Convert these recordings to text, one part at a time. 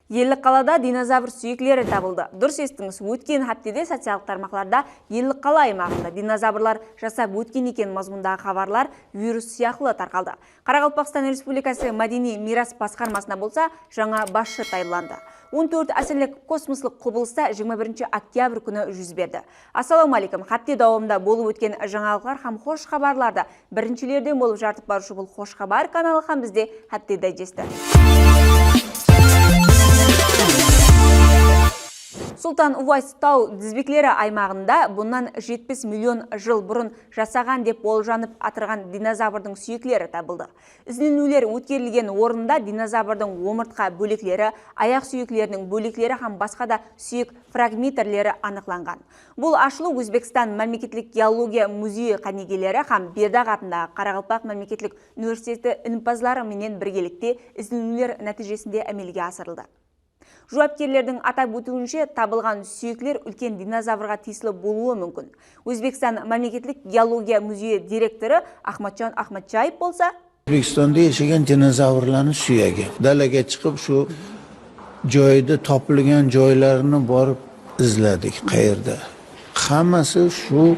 Елік қалада динозавр сүйеклері табылды. Дұрыс естіңіз, өткен хаптеде социалдық тармақтарда Елік қала аймағында динозаврлар жасап өткен екен мазмұндағы хабарлар вирус сияқлы тарқалды. Қарақалпақстан Республикасы мәдени мирас басқармасына болса, жаңа басшы тағайындалды. 14 әсерлік космослық құбылыста 21 октябрь күні жүз берді. Ассалаумалейкум, хатте дауымда болып өткен жаңалықтар һәм хош хабарларда біріншілерден болып жартып барушы бұл хош хабар каналы һәм бізде хатте дайджесті. Сұлтан Увайс тау дізбеклері аймағында бұнан 70 миллион жыл бұрын жасаған деп болжанып атырған динозаврдың сүйеклері табылды. Ізденулер өткерілген орында динозаврдың омыртқа бөлеклері, аяқ сүйеклерінің бөлеклері һәм басқа да сүйек фрагменттері анықталған. Бұл ашылу Өзбекстан мемлекеттік геология музейі қанегелері һәм Бердақ атындағы Қарақалпақ мемлекеттік университеті ілімпазлары менен біргелікте ізденулер нәтижесінде әмелге асырылды. Жауапкерлердің атап өтуінше табылған сүйеклер үлкен динозаврға тиесілі болуы мүмкін. Өзбекстан мемлекеттік геология музейі директоры Ахматжан Ахматжаев болса, O'zbekistonda yashagan dinozavrlarning suyagi dalaga chiqib shu joyda topilgan joylarini borib izladik. Qayerda? Hammasi shu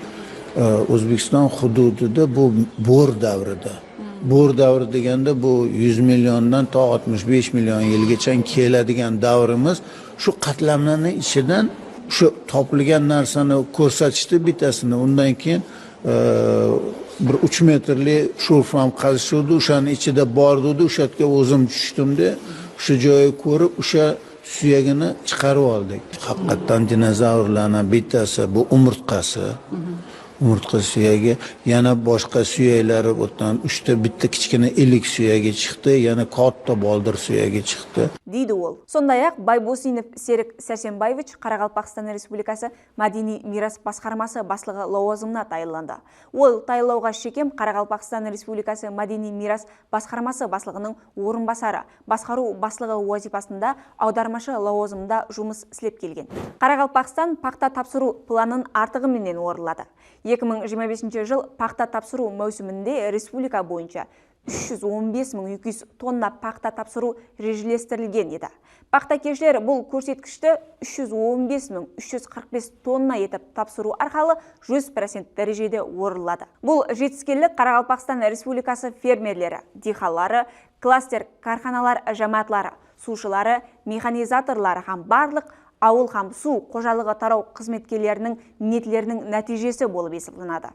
O'zbekiston hududida bu bo'r davrida. Bo'r davri deganda bu 100 milliondan to 65 million yilgacha keladigan davrimiz. Shu qatlamlarning ichidan shu topilgan narsani ko'rsatishdi bittasini. Undan keyin bir 3 metrli shurfam qazishdi, o'shaning ichida bordi, o'sha yerga o'zim tushdimda, o'sha joyni ko'rib, o'sha suyagini chiqarib oldik. Haqiqatan dinozavrlarning bittasi bu umurtqasi. Umurtqa suyagi, yana boshqa suyaklari o'tdan 3 ta bitta kichkina ilik suyagi chiqdi, yana katta boldir suyagi chiqdi. Deydi ол. Сондай-ақ Байбосинов Серік Сәрсенбаевич Қарақалпақстан Республикасы мәдени мирас басқармасы басшылығы лауазымына тағайындалды. Ол тағайындауға шекем Қарақалпақстан Республикасы мәдени мирас басқармасы басшылығының орынбасары, басқару басшылығы вазифасында аудармашы лауазымында жұмыс істеп келген. Қарақалпақстан пақта тапсыру планын артығыменен орындады. 2025 жыл пақта тапсыру маусымында республика бойынша 315.200 тонна пақта тапсыру режелестірілген еді. Пақтакешілер бұл көрсеткішті 315.345 тонна етіп тапсыру арқылы 100% дәрежеде орындады. Бұл жетіскерлік Қарақалпақстан Республикасы фермерлері, дихалары, кластер карханалар жамаатлары, сушылары, механизаторлары һәм барлық ауыл һәм су қожалығы тарау қызметкерлерінің ниетлерінің нәтижесі болып есептелінеді.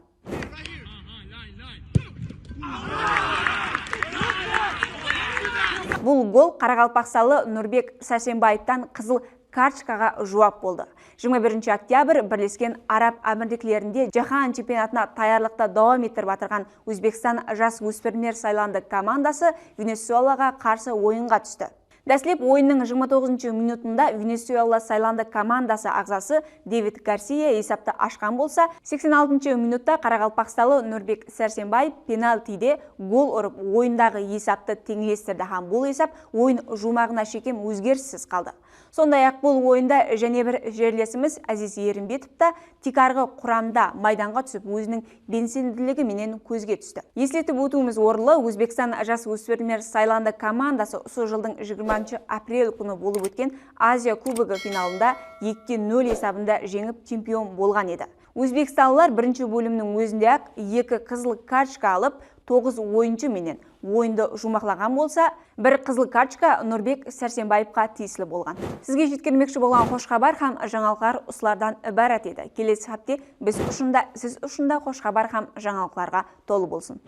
Бұл гол Қарақалпақсталы Нұрбек Сәрсенбаевтан қызыл карточкаға жауап болды. 21 октябрь бірлескен Араб Әмірліктерінде жаһан чемпионатына таярлықта давам еттіріп атырған Өзбекстан жас өспірімдер сайланды командасы Венесуэлаға қарсы ойынға түсті. Дәслеп ойынның 29 минутында Венесуэла сайланды командасы ағзасы Дэвид Гарсия есапты ашқан болса, 86 минутта Қарақалпақсталы Нұрбек Сәрсенбаев пенальтиде гол ұрып ойындағы есапты теңелестірді һәм бұл есап ойын жұмағына шекем өзгеріссіз қалды. Сондай-ақ бұл ойында және бір жерлесіміз Әзиз Ерімбетов та тикарғы құрамда майданға түсіп өзінің белсенділігі менен көзге түсті. Ескертіп өтуіміз орынды, Өзбекстан жас өспірімдер сайланды командасы осы жылдың 20 апрель күні болып өткен Азия кубогы финалында 2-0 есабында жеңіп чемпион болған еді. Өзбекстандылар бірінші бөлімнің өзінде ақ 2 қызыл карточка алып, 9 ойыншы менен ойынды жұмақлаған болса, бір қызыл карточка Нұрбек Сәрсенбаевқа тиесілі болған. Сізге жеткермекші болған хош хабар һәм жаңалықтар осылардан ібарат еді. Келесі хапте біз ұшында, сіз ұшында хош хабар һәм жаңалықтарға толы болсын.